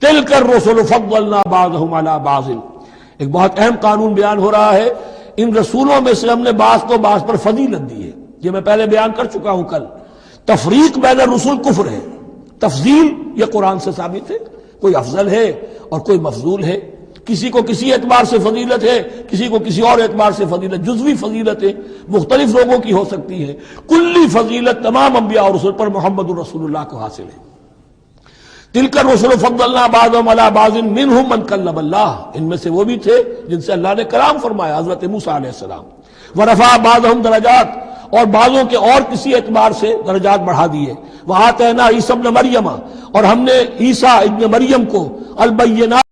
تلک الرسل فضلنا بعضهم علی بعض، ایک بہت اہم قانون بیان ہو رہا ہے، ان رسولوں میں سے ہم نے بعض کو بعض پر فضیلت دی ہے۔ یہ میں پہلے بیان کر چکا ہوں کل، تفریق بین الرسل کفر ہے، تفضیل یہ قرآن سے ثابت ہے، کوئی افضل ہے اور کوئی مفضول ہے، کسی کو کسی اعتبار سے فضیلت ہے، کسی کو کسی اور اعتبار سے فضیلت، جزوی فضیلت ہے مختلف لوگوں کی ہو سکتی ہے، کلی فضیلت تمام انبیاء اور رسول پر محمد رسول اللہ کو حاصل ہے۔ تلک الرسل فضلنا بعضهم علی بعض منهم من کلم اللہ، ان میں سے وہ بھی تھے جن سے اللہ نے کلام فرمایا، حضرت موسیٰ علیہ السلام، ورفع بعضهم درجات، اور بعضوں کے اور کسی اعتبار سے درجات بڑھا دیے، وآتینا عیسی ابن مریم، اور ہم نے عیسیٰ ابن مریم کو البینات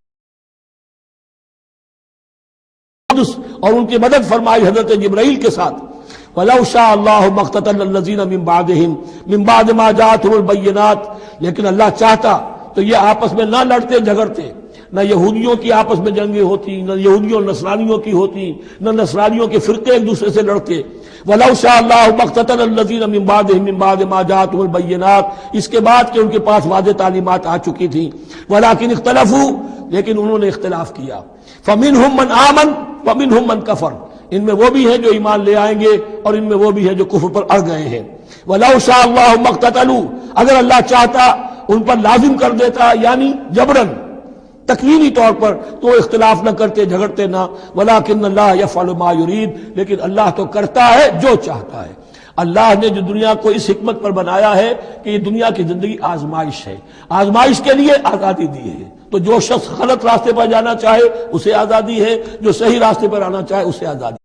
اور ان کی مدد فرمائی حضرت جبرائیل کے ساتھ، وَلَوْ شَاءَ اللَّهُ مَا اقْتَتَلَ الَّذِينَ مِن بَعْدِهِمْ مِن بَعْدِ مَا جَاءَتْهُمُ الْبَيِّنَاتُ، لیکن اللہ چاہتا تو یہ آپس میں نہ لڑتے جھگڑتے، نہ یہودیوں کی آپس میں جنگیں ہوتی، نہ یہودیوں اور نصرانیوں کی ہوتی، نہ نصرانیوں کے فرقے ایک دوسرے سے لڑتے۔ وَلَوْ شَاءَ اللَّهُ مَا اقْتَتَلَ الَّذِينَ مِن بَعْدِهِمْ مِن بَعْدِ مَا جَاءَتْهُمُ الْبَيِّنَاتُ، اس کے بعد کہ ان کے پاس واضح تعلیمات آ چکی تھیں، وَلَٰكِنِ اخْتَلَفُوا، لیکن انہوں نے اختلاف کیا، فَمِنْهُم مَّنْ آمَنَ وَمِنْهُم مَّنْ كَفَرَ، ان میں وہ بھی ہیں جو ایمان لے آئیں گے اور ان میں وہ بھی ہیں جو کفر پر اڑ گئے ہیں۔ وَلَوْ شَاءَ اللَّهُ مَا اقْتَتَلُوا، اگر اللہ چاہتا ان پر لازم کر دیتا، یعنی جبراً تکوینی طور پر، تو اختلاف نہ کرتے، جھگڑتے نہ، وَلَٰكِنَّ اللَّهَ يَفْعَلُ مَا يُرِيدُ، لیکن اللہ تو کرتا ہے جو چاہتا ہے۔ اللہ نے جو دنیا کو اس حکمت پر بنایا ہے کہ یہ دنیا کی زندگی آزمائش ہے، آزمائش کے لیے آزادی دی ہے، تو جو شخص غلط راستے پر جانا چاہے اسے آزادی ہے، جو صحیح راستے پر آنا چاہے اسے آزادی